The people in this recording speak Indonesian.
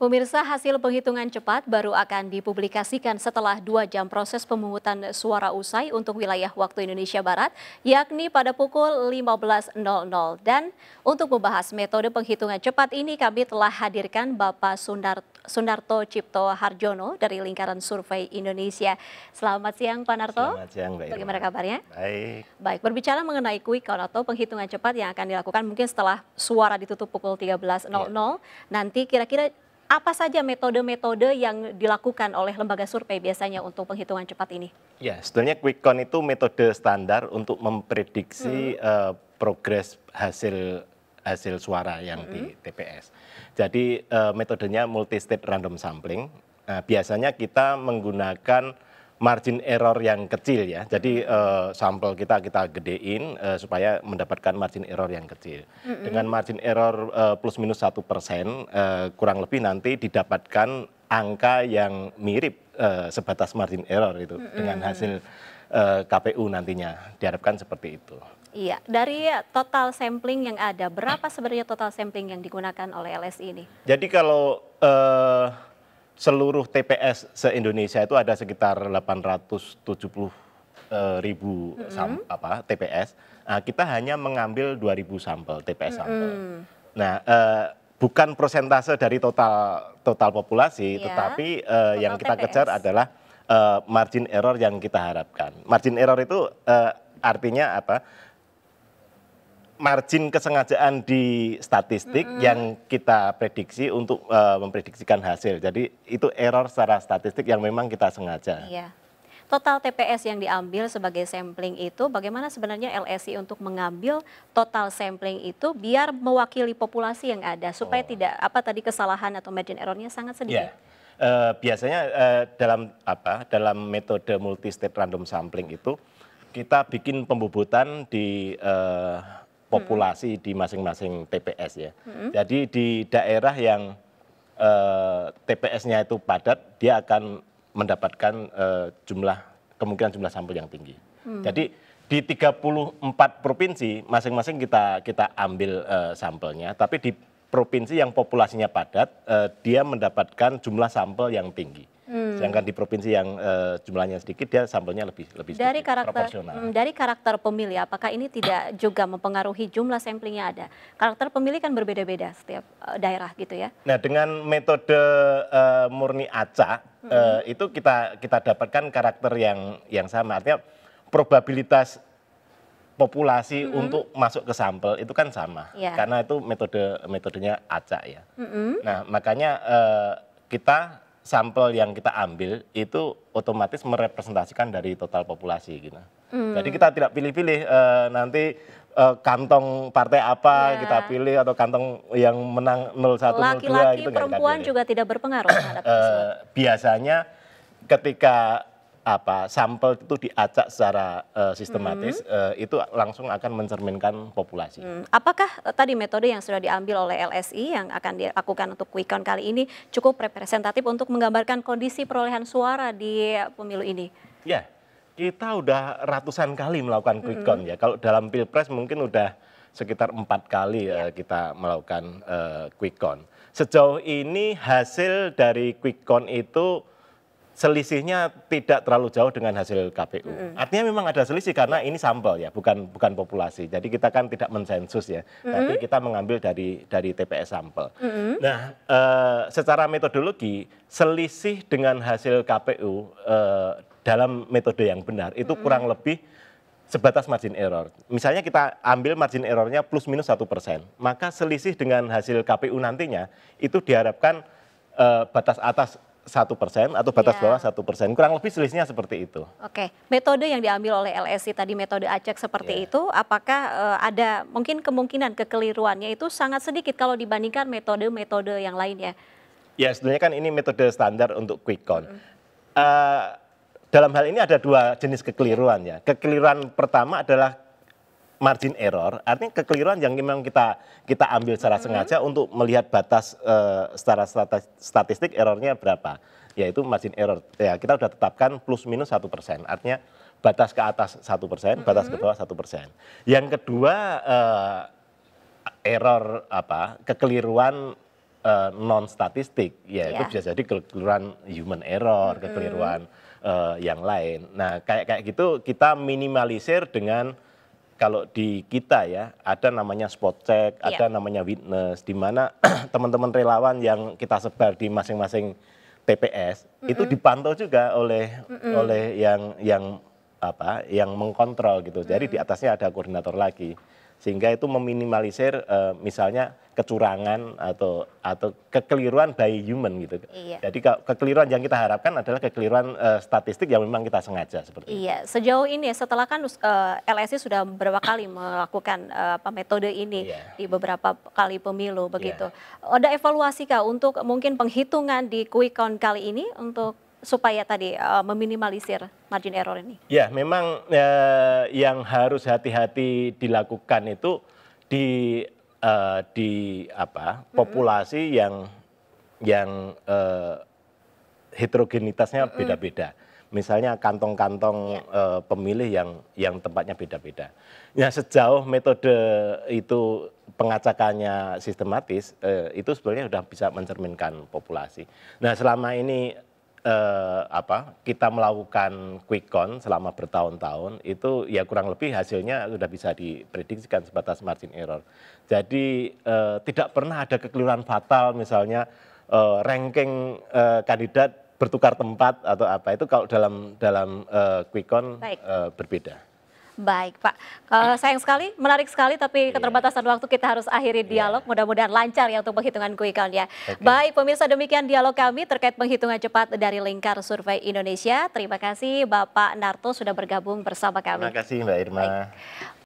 Pemirsa, hasil penghitungan cepat baru akan dipublikasikan setelah 2 jam proses pemungutan suara usai untuk wilayah waktu Indonesia Barat, yakni pada pukul 15.00. Dan untuk membahas metode penghitungan cepat ini, kami telah hadirkan Bapak Sundarto Cipto Harjono dari Lingkaran Survei Indonesia. Selamat siang, Pak Narto. Selamat siang, Mbak Irma. Bagaimana kabarnya? Baik. Baik, berbicara mengenai quick count atau penghitungan cepat yang akan dilakukan mungkin setelah suara ditutup pukul 13.00, nanti kira-kira apa saja metode-metode yang dilakukan oleh lembaga survei biasanya untuk penghitungan cepat ini? Ya, sebenarnya quick count itu metode standar untuk memprediksi progres hasil suara yang di TPS. Jadi metodenya multi-state random sampling. Biasanya kita menggunakan margin error yang kecil ya. Jadi sampel kita gedein supaya mendapatkan margin error yang kecil. Dengan margin error plus minus 1%, kurang lebih nanti didapatkan angka yang mirip sebatas margin error itu dengan hasil KPU nantinya. Diharapkan seperti itu. Iya, dari total sampling yang ada, berapa sebenarnya total sampling yang digunakan oleh LSI ini? Jadi kalau seluruh TPS se-Indonesia itu ada sekitar 870.000 TPS. Nah, kita hanya mengambil 2.000 sampel, TPS sampel. Nah, bukan persentase dari total populasi, tetapi yang kita TPS. kejar adalah margin error yang kita harapkan. Margin error itu artinya apa? Margin kesengajaan di statistik yang kita prediksi untuk memprediksikan hasil. Jadi itu error secara statistik yang memang kita sengaja. Iya. Total TPS yang diambil sebagai sampling itu, bagaimana sebenarnya LSI untuk mengambil total sampling itu biar mewakili populasi yang ada, supaya tidak kesalahan atau margin errornya sangat sedikit? Biasanya dalam metode multi-state random sampling itu kita bikin pembobotan di populasi di masing-masing TPS ya. Jadi di daerah yang TPS-nya itu padat, dia akan mendapatkan kemungkinan jumlah sampel yang tinggi. Jadi di 34 provinsi masing-masing kita ambil sampelnya, tapi di provinsi yang populasinya padat, dia mendapatkan jumlah sampel yang tinggi. Sedangkan di provinsi yang jumlahnya sedikit, dia sampelnya lebih sedikit, proporsional. Dari karakter pemilih, apakah ini tidak juga mempengaruhi jumlah sampling yang ada? Karakter pemilih kan berbeda-beda setiap daerah gitu ya. Nah, dengan metode murni acak, itu kita dapatkan karakter yang sama. Artinya probabilitas populasi untuk masuk ke sampel itu kan sama, karena itu metodenya acak ya. Nah, makanya kita sampel yang kita ambil itu otomatis merepresentasikan dari total populasi gitu. Jadi kita tidak pilih-pilih nanti kantong partai apa kita pilih atau kantong yang menang 01, 02 Laki-laki, gitu. perempuan juga tidak berpengaruh terhadap biasanya ketika sampel itu diacak secara sistematis, itu langsung akan mencerminkan populasi. Apakah tadi metode yang sudah diambil oleh LSI yang akan dilakukan untuk quick count kali ini cukup representatif untuk menggambarkan kondisi perolehan suara di pemilu ini? Ya, kita udah ratusan kali melakukan quick count ya. Kalau dalam Pilpres mungkin udah sekitar 4 kali kita melakukan quick count. Sejauh ini hasil dari quick count itu selisihnya tidak terlalu jauh dengan hasil KPU. Artinya memang ada selisih karena ini sampel ya, bukan populasi. Jadi kita kan tidak mensensus ya, tapi kita mengambil dari TPS sampel. Nah, secara metodologi selisih dengan hasil KPU dalam metode yang benar itu kurang lebih sebatas margin error. Misalnya kita ambil margin errornya plus minus 1%, maka selisih dengan hasil KPU nantinya itu diharapkan batas atas 1% atau batas bawah 1%, kurang lebih selisihnya seperti itu. Oke, metode yang diambil oleh LSI tadi metode acak seperti itu, apakah ada mungkin kemungkinan kekeliruannya itu sangat sedikit kalau dibandingkan metode-metode yang lainnya? Ya, sebenarnya kan ini metode standar untuk quick count. Dalam hal ini ada 2 jenis kekeliruan ya. Kekeliruan pertama adalah margin error, artinya kekeliruan yang memang kita ambil secara sengaja untuk melihat batas secara statistik errornya berapa, yaitu margin error. Ya, kita sudah tetapkan plus minus 1%, artinya batas ke atas 1%, batas ke bawah 1%. Yang kedua error kekeliruan non statistik, ya itu Iya. bisa jadi kekeliruan human error, kekeliruan yang lain. Nah, kayak gitu kita minimalisir dengan kalau di kita ya ada namanya spot check, Iya. ada namanya witness, di mana teman-teman relawan yang kita sebar di masing-masing TPS itu dipantau juga oleh yang mengkontrol gitu. Jadi di atasnya ada koordinator lagi, sehingga itu meminimalisir misalnya kecurangan atau kekeliruan by human gitu. Iya. Jadi kekeliruan yang kita harapkan adalah kekeliruan statistik yang memang kita sengaja seperti itu. Iya, sejauh ini setelah kan LSI sudah beberapa kali melakukan metode ini Iya. di beberapa kali pemilu begitu. Ada evaluasi kah untuk mungkin penghitungan di quick count kali ini untuk supaya tadi meminimalisir margin error ini? Ya, memang yang harus hati-hati dilakukan itu di populasi yang heterogenitasnya beda-beda. Misalnya kantong-kantong pemilih yang tempatnya beda-beda. Ya, sejauh metode itu pengacakannya sistematis, itu sebenarnya sudah bisa mencerminkan populasi. Nah, selama ini kita melakukan quick count selama bertahun-tahun itu ya kurang lebih hasilnya sudah bisa diprediksikan sebatas margin error. Jadi tidak pernah ada kekeliruan fatal misalnya ranking kandidat bertukar tempat atau apa, itu kalau dalam quick count berbeda. Baik Pak, sayang sekali, menarik sekali, tapi keterbatasan waktu kita harus akhiri dialog. Mudah-mudahan lancar ya untuk penghitungan quick count ya. Baik pemirsa, demikian dialog kami terkait penghitungan cepat dari Lingkar Survei Indonesia. Terima kasih Bapak Narto sudah bergabung bersama kami. Terima kasih Mbak Irma. Baik.